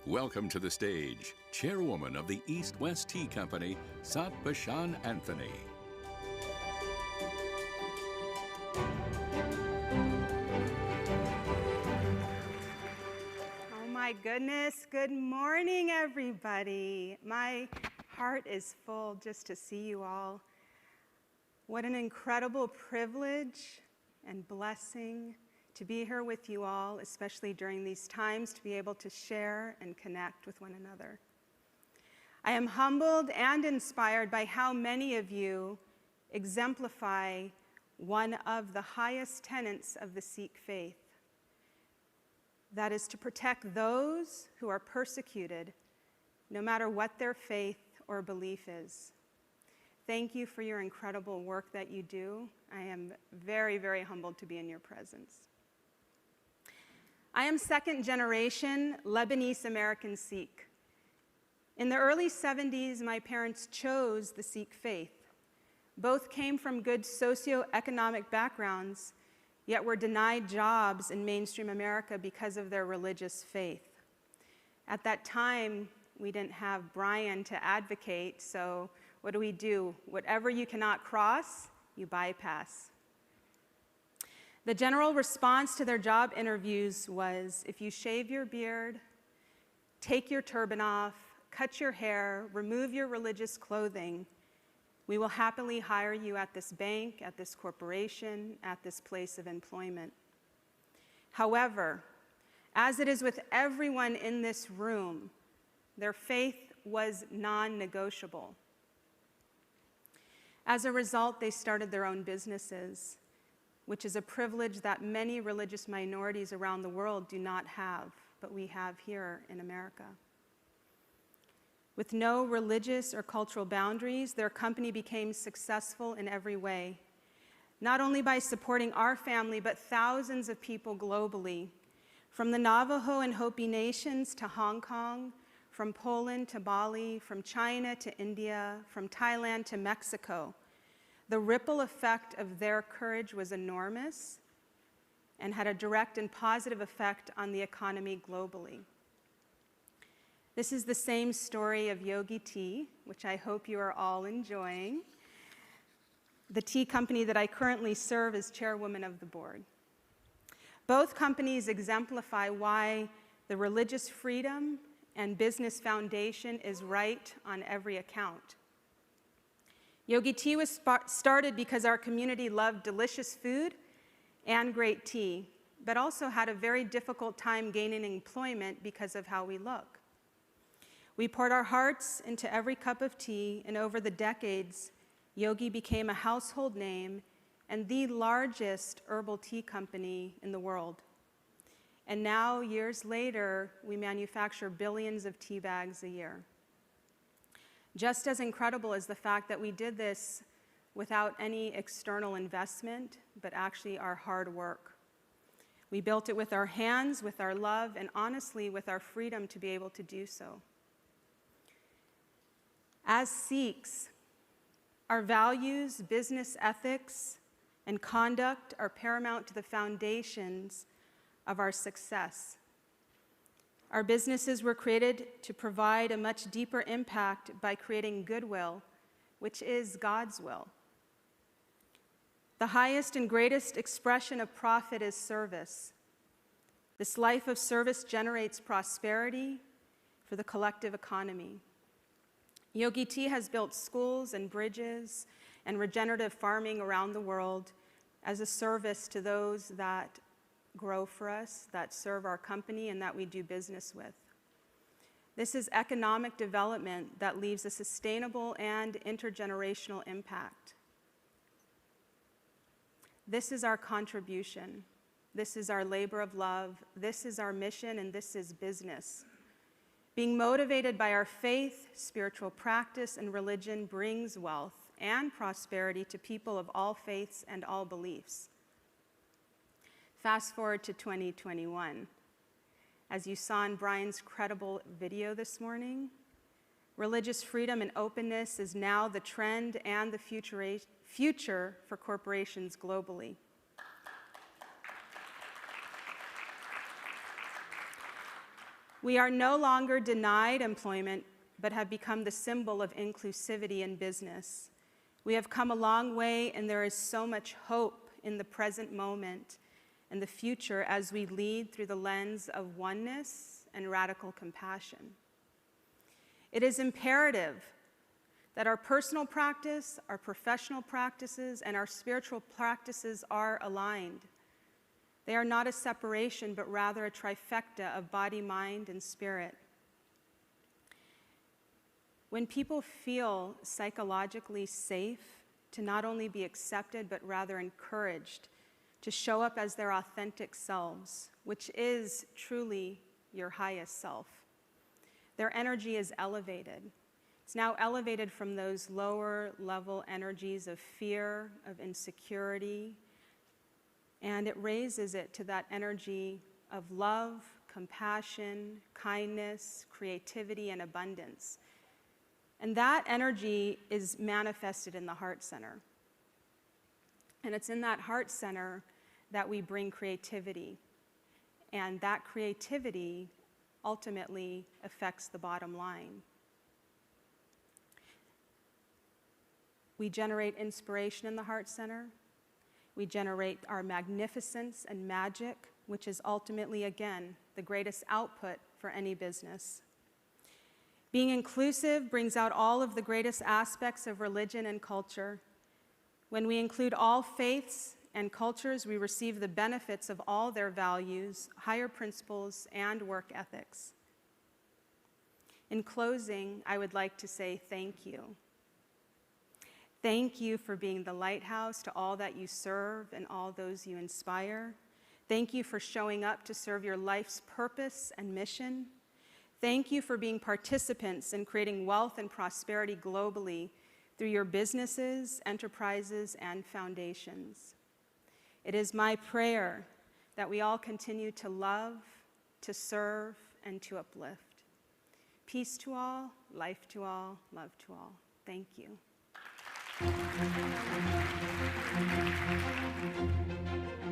Welcome to the stage, Chairwoman of the East-West Tea Company, Bachan Anthony. Oh my goodness, good morning everybody. My heart is full just to see you all. What an incredible privilege and blessing to be here with you all, especially during these times, to be able to share and connect with one another. I am humbled and inspired by how many of you exemplify one of the highest tenets of the Sikh faith. That is to protect those who are persecuted, no matter what their faith or belief is. Thank you for your incredible work that you do. I am very, very humbled to be in your presence. I am second generation Lebanese American Sikh. In the early 70s, my parents chose the Sikh faith. Both came from good socioeconomic backgrounds, yet were denied jobs in mainstream America because of their religious faith. At that time, we didn't have Brian to advocate, so what do? Whatever you cannot cross, you bypass. The general response to their job interviews was, if you shave your beard, take your turban off, cut your hair, remove your religious clothing, we will happily hire you at this bank, at this corporation, at this place of employment. However, as it is with everyone in this room, their faith was non-negotiable. As a result, they started their own businesses, which is a privilege that many religious minorities around the world do not have, but we have here in America. With no religious or cultural boundaries, their company became successful in every way, not only by supporting our family, but thousands of people globally, from the Navajo and Hopi nations to Hong Kong, from Poland to Bali, from China to India, from Thailand to Mexico. The ripple effect of their courage was enormous and had a direct and positive effect on the economy globally. This is the same story of Yogi Tea, which I hope you are all enjoying. The tea company that I currently serve as chairwoman of the board. Both companies exemplify why the religious freedom and business foundation is right on every account. Yogi Tea was started because our community loved delicious food and great tea, but also had a very difficult time gaining employment because of how we look. We poured our hearts into every cup of tea, and over the decades, Yogi became a household name and the largest herbal tea company in the world. And now, years later, we manufacture billions of tea bags a year. Just as incredible is the fact that we did this without any external investment, but actually our hard work. We built it with our hands, with our love, and honestly, with our freedom to be able to do so. As Sikhs, our values, business ethics, and conduct are paramount to the foundations of our success. Our businesses were created to provide a much deeper impact by creating goodwill, which is God's will. The highest and greatest expression of profit is service. This life of service generates prosperity for the collective economy. Yogi Tea has built schools and bridges and regenerative farming around the world as a service to those that grow for us, that serve our company, and that we do business with. This is economic development that leaves a sustainable and intergenerational impact. This is our contribution. This is our labor of love. This is our mission, and this is business. Being motivated by our faith, spiritual practice, and religion brings wealth and prosperity to people of all faiths and all beliefs. Fast forward to 2021. As you saw in Brian's credible video this morning, religious freedom and openness is now the trend and the future for corporations globally. We are no longer denied employment, but have become the symbol of inclusivity in business. We have come a long way, and there is so much hope in the present moment and the future as we lead through the lens of oneness and radical compassion. It is imperative that our personal practice, our professional practices, and our spiritual practices are aligned. They are not a separation, but rather a trifecta of body, mind, and spirit. When people feel psychologically safe to not only be accepted, but rather encouraged to show up as their authentic selves, which is truly your highest self, their energy is elevated. It's now elevated from those lower level energies of fear, of insecurity, and it raises it to that energy of love, compassion, kindness, creativity, and abundance. And that energy is manifested in the heart center. And it's in that heart center that we bring creativity. And that creativity ultimately affects the bottom line. We generate inspiration in the heart center. We generate our magnificence and magic, which is ultimately, again, the greatest output for any business. Being inclusive brings out all of the greatest aspects of religion and culture. When we include all faiths and cultures, we receive the benefits of all their values, higher principles, and work ethics. In closing, I would like to say thank you. Thank you for being the lighthouse to all that you serve and all those you inspire. Thank you for showing up to serve your life's purpose and mission. Thank you for being participants in creating wealth and prosperity globally through your businesses, enterprises, and foundations. It is my prayer that we all continue to love, to serve, and to uplift. Peace to all, life to all, love to all. Thank you.